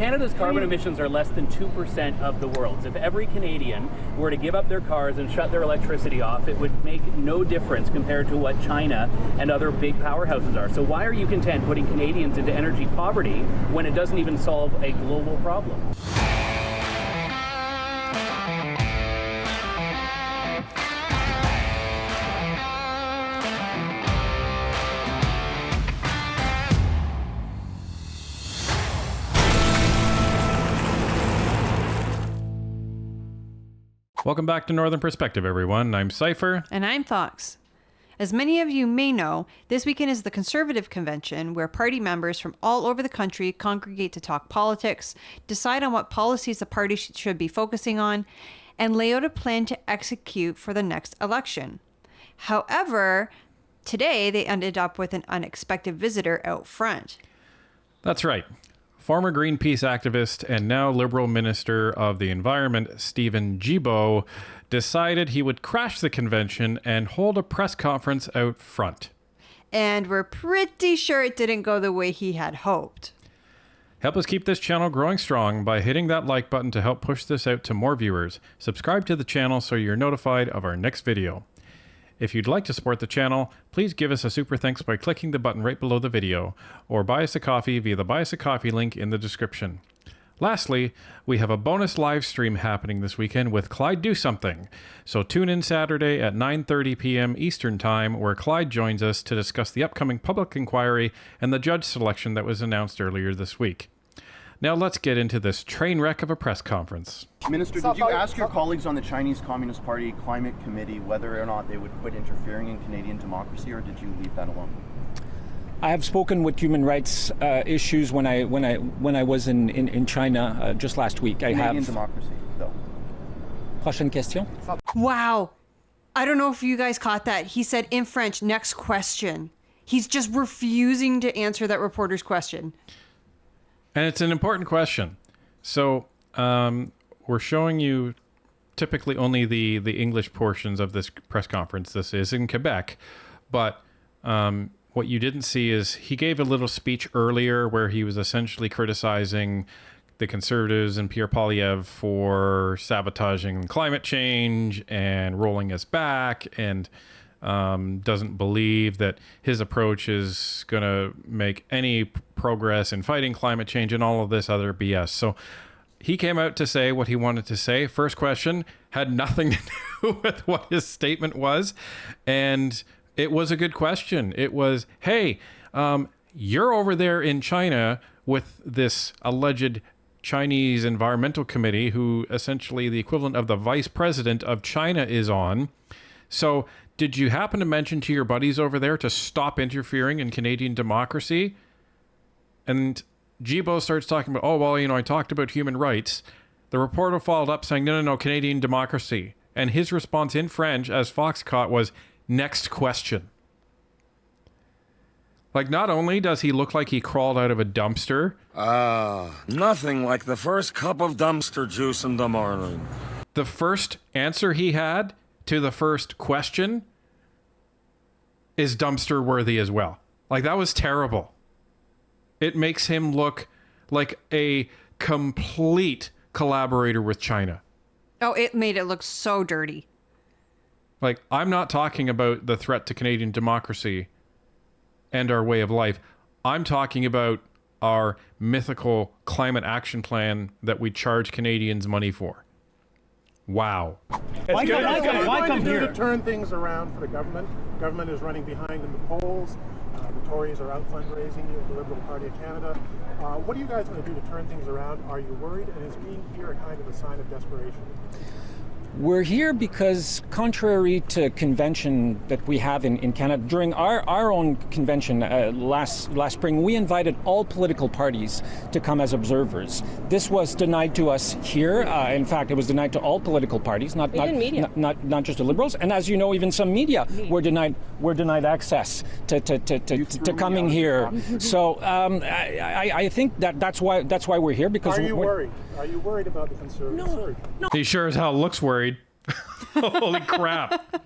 Canada's carbon emissions are less than 2% of the world's. If every Canadian were to give up their cars and shut their electricity off, it would make no difference compared to what China and other big powerhouses are. So why are you content putting Canadians into energy poverty when it doesn't even solve a global problem? Welcome back to Northern Perspective, everyone. I'm Cypher. And I'm Fox. As many of you may know, this weekend is the Conservative Convention, where party members from all over the country congregate to talk politics, decide on what policies the party should be focusing on, and lay out a plan to execute for the next election. However, today they ended up with an unexpected visitor out front. That's right. Former Greenpeace activist and now Liberal Minister of the Environment, Stephen Guilbeault, decided he would crash the convention and hold a press conference out front. And we're pretty sure it didn't go the way he had hoped. Help us keep this channel growing strong by hitting that like button to help push this out to more viewers. Subscribe to the channel so you're notified of our next video. If you'd like to support the channel, please give us a super thanks by clicking the button right below the video, or buy us a coffee via the Buy Us a Coffee link in the description. Lastly, we have a bonus live stream happening this weekend with Clyde Do Something, so tune in Saturday at 9:30 p.m. Eastern Time, where Clyde joins us to discuss the upcoming public inquiry and the judge selection that was announced earlier this week. Now let's get into this train wreck of a press conference. Minister, did you ask your colleagues on the Chinese Communist Party Climate Committee whether or not they would quit interfering in Canadian democracy, or did you leave that alone? I have spoken with human rights issues when I was in China just last week. Canadian democracy, though. Prochaine question. Wow. I don't know if you guys caught that. He said in French, next question. He's just refusing to answer that reporter's question. And it's an important question. So we're showing you typically only the English portions of this press conference. This is in Quebec. But what you didn't see is he gave a little speech earlier where he was essentially criticizing the Conservatives and Pierre Poilievre for sabotaging climate change and rolling us back, and doesn't believe that his approach is going to make any progress in fighting climate change and all of this other BS. So he came out to say what he wanted to say. First question had nothing to do with what his statement was. And it was a good question. It was, hey, you're over there in China with this alleged Chinese environmental committee, who essentially the equivalent of the vice president of China is on. So did you happen to mention to your buddies over there to stop interfering in Canadian democracy? And Guilbeault starts talking about, oh, well, I talked about human rights. The reporter followed up saying, no, Canadian democracy. And his response in French, as Fox caught, was, next question. Like, not only does he look like he crawled out of a dumpster. Nothing like the first cup of dumpster juice in the morning. The first answer he had to the first question is dumpster worthy as well. Like, that was terrible. It makes him look like a complete collaborator with China. Oh, it made it look so dirty. Like, I'm not talking about the threat to Canadian democracy and our way of life. I'm talking about our mythical climate action plan that we charge Canadians money for. Wow. Why come here? To turn things around for the government. The government is running behind in the polls. The Tories are out fundraising at the Liberal Party of Canada. What are you guys going to do to turn things around? Are you worried? And is being here a kind of a sign of desperation? We're here because, contrary to convention that we have in Canada, during our own convention last spring, we invited all political parties to come as observers. This was denied to us here. In fact, it was denied to all political parties, not just the Liberals. And as you know, even some media were denied access to coming here. So I think that's why we're here. Because are you worried? Are you worried about the Conservatives? No. He sure as hell looks worried. Holy crap.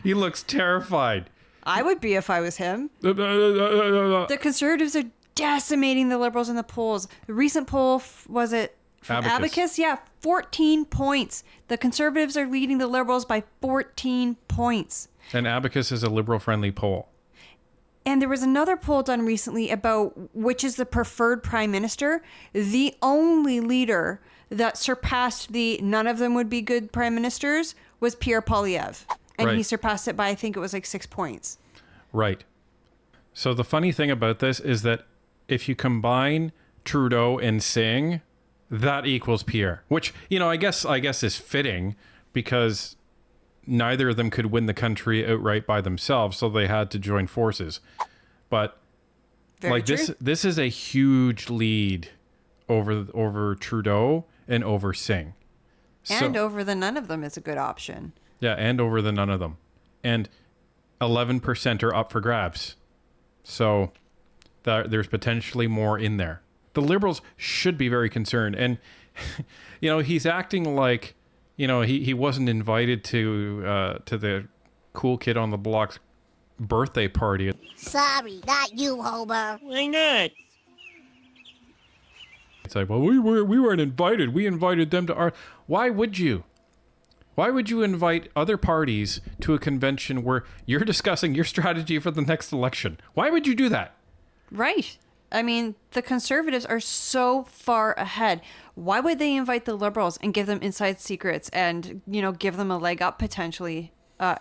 He looks terrified. I would be if I was him. The Conservatives are decimating the Liberals in the polls. The recent poll, was it from Abacus? Yeah, 14 points. The Conservatives are leading the Liberals by 14 points. And Abacus is a Liberal-friendly poll. And there was another poll done recently about which is the preferred prime minister. The only leader that surpassed the none of them would be good prime ministers was Pierre Poilievre. And he surpassed it by, I think it was like 6 points. Right. So the funny thing about this is that if you combine Trudeau and Singh, that equals Pierre, which, you know, I guess is fitting because neither of them could win the country outright by themselves, so they had to join forces. But Very true. this is a huge lead over Trudeau and over Singh. And over the none of them is a good option. Yeah, and over the none of them. And 11% are up for grabs. So there's potentially more in there. The Liberals should be very concerned. And, you know, he's acting like, you know, he wasn't invited to the cool kid on the block's birthday party. Sorry, not you, Homer. Why not? It's like, well, we weren't invited. We invited them to our... Why would you? Why would you invite other parties to a convention where you're discussing your strategy for the next election? Why would you do that? Right. I mean, the Conservatives are so far ahead. Why would they invite the Liberals and give them inside secrets and, you know, give them a leg up potentially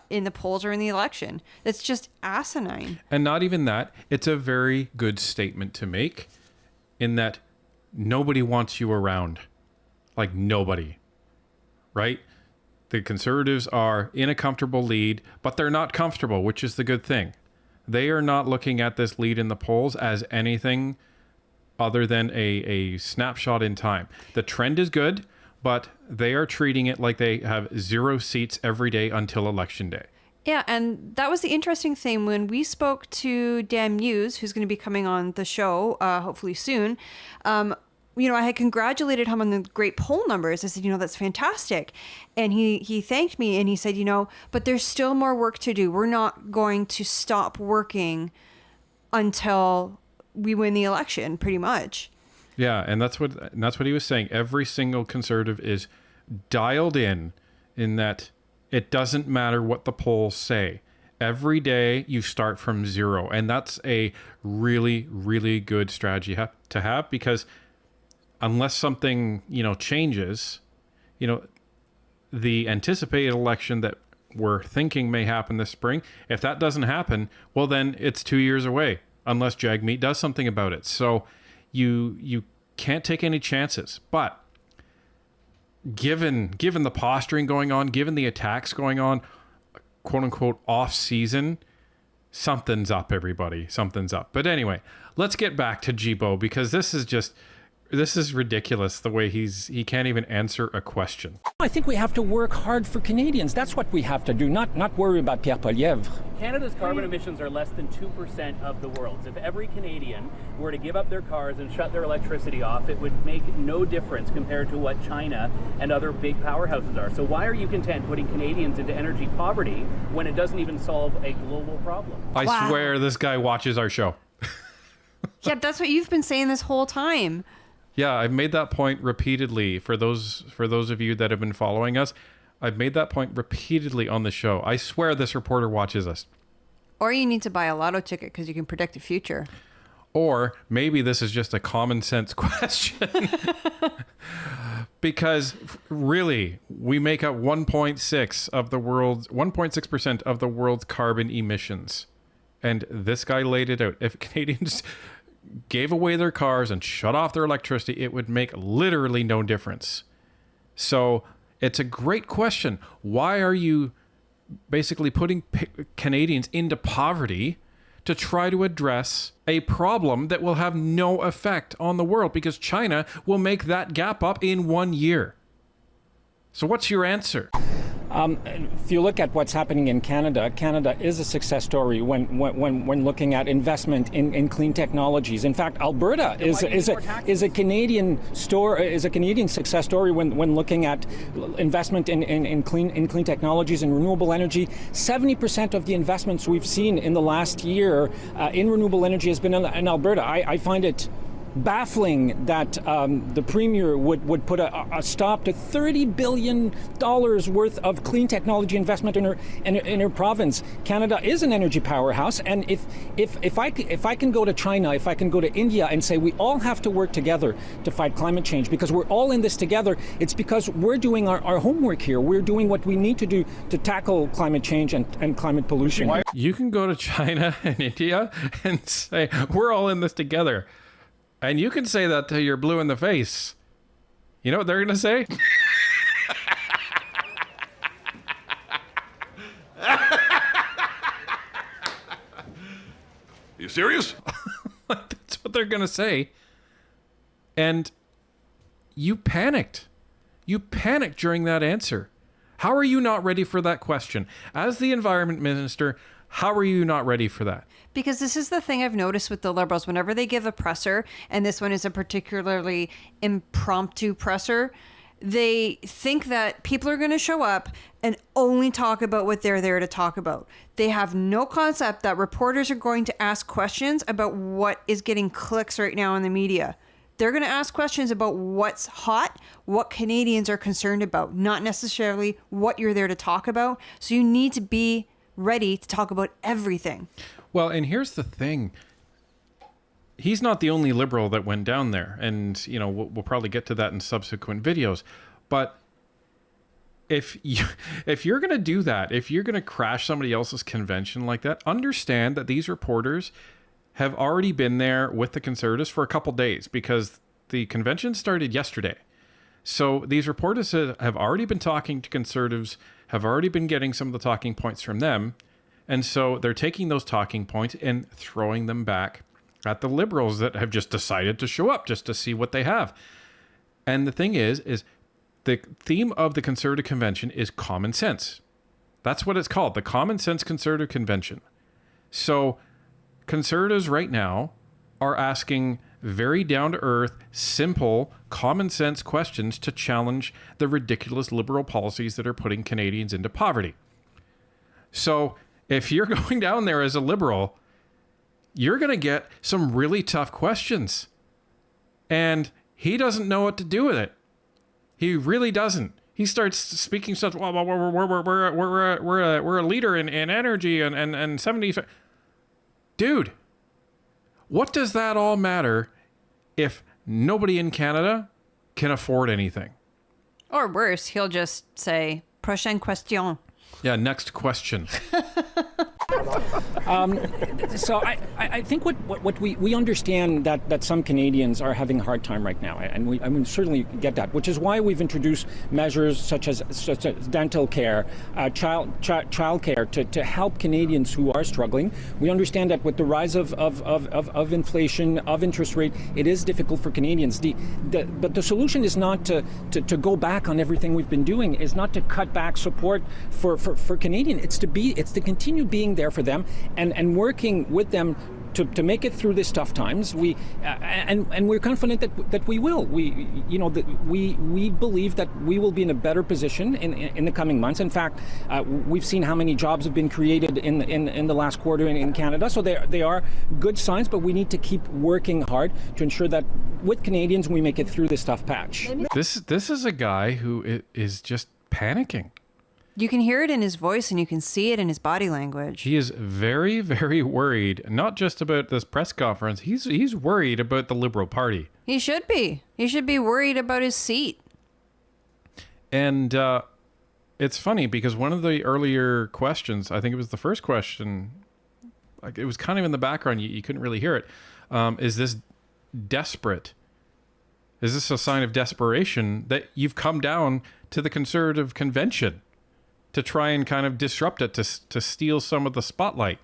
in the polls or in the election? That's just asinine. And not even that. It's a very good statement to make in that nobody wants you around. Like nobody. Right? The Conservatives are in a comfortable lead, but they're not comfortable, which is the good thing. They are not looking at this lead in the polls as anything other than a snapshot in time. The trend is good, but they are treating it like they have 0 seats every day until election day. Yeah, and that was the interesting thing when we spoke to Dan Muse, who's going to be coming on the show hopefully soon. You know, I had congratulated him on the great poll numbers. I said, you know, that's fantastic. And he thanked me and he said, you know, but there's still more work to do. We're not going to stop working until we win the election, pretty much. Yeah, and that's what he was saying. Every single Conservative is dialed in that it doesn't matter what the polls say. Every day you start from 0. And that's a really, really good strategy to have because unless something, you know, changes, you know, the anticipated election that we're thinking may happen this spring, if that doesn't happen, well, then it's 2 years away unless Jagmeet does something about it. So you can't take any chances. But given the posturing going on, given the attacks going on, quote unquote off season, something's up, everybody. Something's up. But anyway, let's get back to Guilbeault because this is ridiculous the way he can't even answer a question. I think we have to work hard for Canadians. That's what we have to do, not worry about Pierre Poilievre. Canada's carbon emissions are less than 2% of the world's. If every Canadian were to give up their cars and shut their electricity off, it would make no difference compared to what China and other big powerhouses are. So why are you content putting Canadians into energy poverty when it doesn't even solve a global problem? I swear this guy watches our show. Yeah, that's what you've been saying this whole time. Yeah, I've made that point repeatedly for those of you that have been following us. I've made that point repeatedly on the show. I swear this reporter watches us. Or you need to buy a lotto ticket because you can predict the future. Or maybe this is just a common sense question. Because really, we make up 1.6% of the world's carbon emissions. And this guy laid it out. If Canadians gave away their cars and shut off their electricity, it would make literally no difference. So it's a great question. Why are you basically putting Canadians into poverty to try to address a problem that will have no effect on the world? Because China will make that gap up in 1 year. So what's your answer? If you look at what's happening in Canada, Canada is a success story when looking at investment in clean technologies. In fact, Alberta is a Canadian success story when looking at investment in clean technologies and renewable energy. 70% of the investments we've seen in the last year in renewable energy has been in Alberta. I find it baffling that the Premier would put a stop to $30 billion worth of clean technology investment in her province. Canada is an energy powerhouse, and if I can go to China, if I can go to India and say we all have to work together to fight climate change because we're all in this together, it's because we're doing our homework here. We're doing what we need to do to tackle climate change and climate pollution. You can go to China and India and say, we're all in this together. And you can say that till you're blue in the face. You know what they're going to say? You serious? That's what they're going to say. And you panicked. You panicked during that answer. How are you not ready for that question? As the environment minister, how are you not ready for that? Because this is the thing I've noticed with the Liberals. Whenever they give a presser, and this one is a particularly impromptu presser, they think that people are going to show up and only talk about what they're there to talk about. They have no concept that reporters are going to ask questions about what is getting clicks right now in the media. They're going to ask questions about what's hot, what Canadians are concerned about, not necessarily what you're there to talk about. So you need to be ready to talk about everything. Well, and here's the thing. He's not the only Liberal that went down there. And, you know, we'll probably get to that in subsequent videos. But if you're going to do that, if you're going to crash somebody else's convention like that, understand that these reporters have already been there with the Conservatives for a couple days because the convention started yesterday. So these reporters have already been talking to Conservatives, have already been getting some of the talking points from them. And so they're taking those talking points and throwing them back at the Liberals that have just decided to show up just to see what they have. And the thing is the theme of the Conservative Convention is common sense. That's what it's called, the Common Sense Conservative Convention. So Conservatives right now are asking very down-to-earth, simple, common-sense questions to challenge the ridiculous Liberal policies that are putting Canadians into poverty. So if you're going down there as a Liberal, you're going to get some really tough questions. And he doesn't know what to do with it. He really doesn't. He starts speaking such, well, we're a leader in energy and 70. Dude, what does that all matter if nobody in Canada can afford anything? Or worse, he'll just say, prochaine question. Yeah, next question. So I think what we understand that some Canadians are having a hard time right now, and we certainly get that, which is why we've introduced measures such as dental care, child care to help Canadians who are struggling. We understand that with the rise of inflation, of interest rate, it is difficult for Canadians. But the solution is not to go back on everything we've been doing, is not to cut back support for Canadians. It's to continue being there for them and working with them to make it through these tough times. And we're confident that we will. We believe that we will be in a better position in the coming months. In fact, we've seen how many jobs have been created in the last quarter in Canada. So they are good signs, but we need to keep working hard to ensure that with Canadians we make it through this tough patch. This is a guy who is just panicking. You can hear it in his voice and you can see it in his body language. He is very, very worried, not just about this press conference. He's worried about the Liberal Party. He should be. He should be worried about his seat. And it's funny because one of the earlier questions, I think it was the first question, like it was kind of in the background. You couldn't really hear it. Is this desperate? Is this a sign of desperation that you've come down to the Conservative Convention to try and kind of disrupt it, to steal some of the spotlight?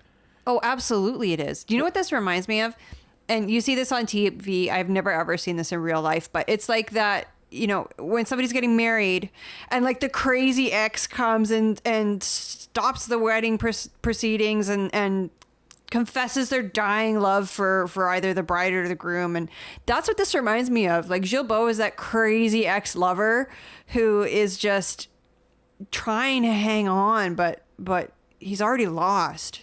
Oh, absolutely it is. Do you know what this reminds me of? And you see this on TV. I've never ever seen this in real life, but it's like that you know, when somebody's getting married and like the crazy ex comes and stops the wedding proceedings and confesses their dying love for either the bride or the groom. And that's what this reminds me of. Like Guilbeault is that crazy ex-lover who is just trying to hang on, but he's already lost.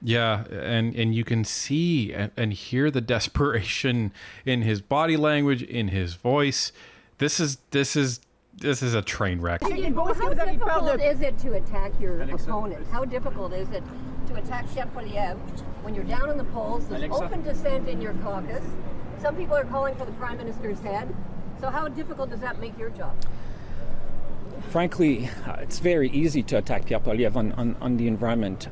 Yeah, and you can see and hear the desperation in his body language, in his voice. This is a train wreck. How difficult is it to attack your opponent? How difficult is it to attack Shep Poliev when you're down in the polls? There's open dissent in your caucus. Some people are calling for the prime minister's head. So how difficult does that make your job? Frankly, it's very easy to attack Pierre Poilievre on the environment.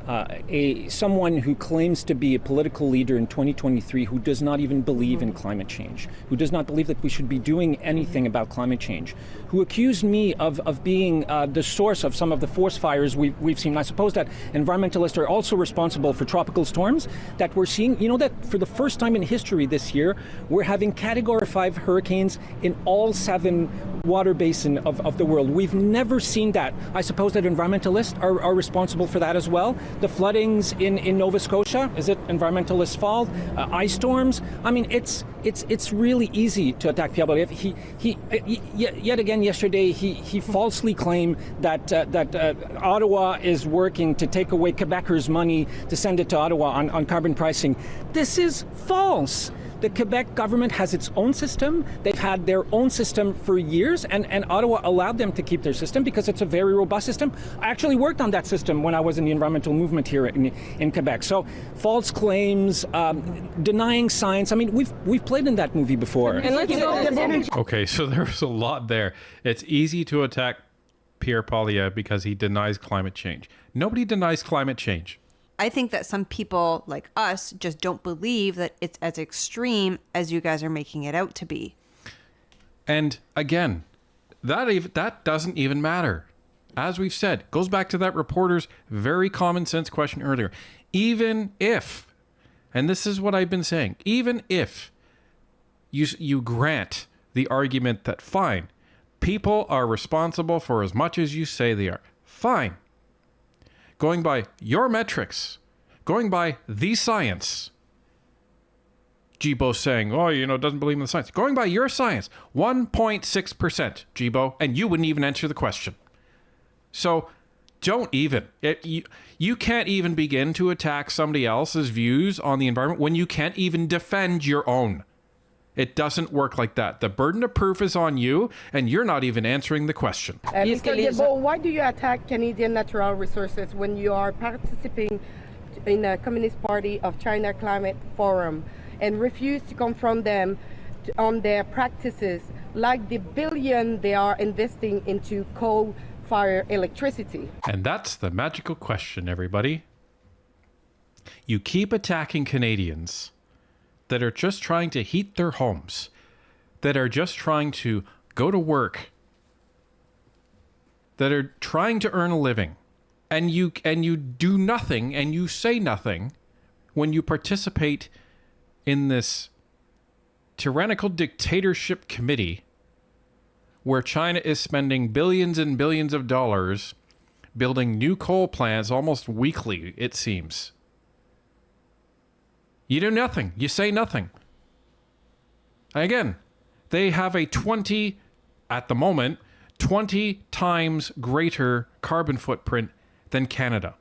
Someone who claims to be a political leader in 2023 who does not even believe in climate change, who does not believe that we should be doing anything about climate change, who accused me of being the source of some of the forest fires we've seen. I suppose that environmentalists are also responsible for tropical storms that we're seeing. You know that for the first time in history this year, we're having Category 5 hurricanes in all 7 water basins of the world. We've never seen that. I suppose that environmentalists are responsible for that as well. The floodings in Nova Scotia, is it environmentalists' fault? Ice storms. I mean, it's really easy to attack Pierre Poilievre. He yet again yesterday he falsely claimed that Ottawa is working to take away Quebecers' money to send it to Ottawa on carbon pricing. This is false. The Quebec government has its own system. They've had their own system for years, and Ottawa allowed them to keep their system because it's a very robust system. I actually worked on that system when I was in the environmental movement here in Quebec. So false claims, denying science. I mean, we've played in that movie before. Okay, so there's a lot there. It's easy to attack Pierre Poilievre because he denies climate change. Nobody denies climate change. I think that some people like us just don't believe that it's as extreme as you guys are making it out to be. And again, that doesn't even matter. As we've said, goes back to that reporter's very common sense question earlier. Even if, and this is what I've been saying, even if you grant the argument that fine, people are responsible for as much as you say they are. Fine. Going by your metrics, going by the science. Guilbeault saying, doesn't believe in the science. Going by your science, 1.6%, Guilbeault, and you wouldn't even answer the question. So don't even. You can't even begin to attack somebody else's views on the environment when you can't even defend your own. It doesn't work like that. The burden of proof is on you, and you're not even answering the question. Mr. Guilbeault, why do you attack Canadian natural resources when you are participating in the Communist Party of China Climate Forum and refuse to confront them on their practices, like the billion they are investing into coal-fired electricity? And that's the magical question, everybody. You keep attacking Canadians that are just trying to heat their homes, that are just trying to go to work, that are trying to earn a living, and you do nothing and you say nothing when you participate in this tyrannical dictatorship committee where China is spending billions and billions of dollars building new coal plants almost weekly, it seems. You do nothing. You say nothing. Again, they have a 20 times greater carbon footprint than Canada.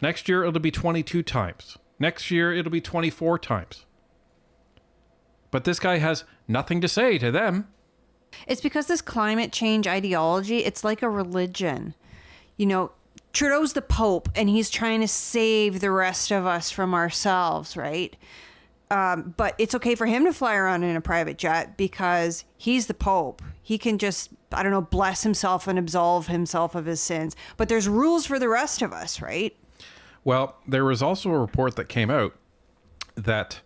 Next year, it'll be 22 times. Next year, it'll be 24 times. But this guy has nothing to say to them. It's because this climate change ideology, it's like a religion. You know, Trudeau's the Pope, and he's trying to save the rest of us from ourselves, right? But it's okay for him to fly around in a private jet because he's the Pope. He can just, bless himself and absolve himself of his sins. But there's rules for the rest of us, right? Well, there was also a report that came out that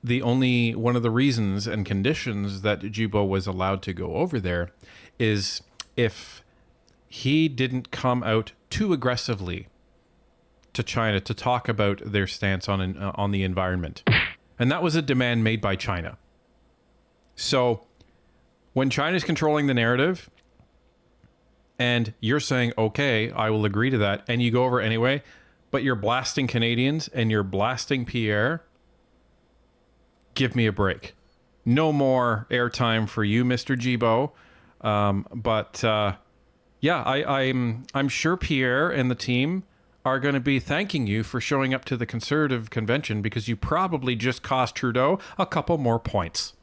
one of the reasons and conditions that Guilbeault was allowed to go over there is if he didn't come out too aggressively to China to talk about their stance on the environment. And that was a demand made by China. So when China's controlling the narrative and you're saying, okay, I will agree to that, and you go over anyway, but you're blasting Canadians and you're blasting Pierre, give me a break. No more airtime for you, Mr. Guilbeault. I'm sure Pierre and the team are going to be thanking you for showing up to the Conservative convention, because you probably just cost Trudeau a couple more points.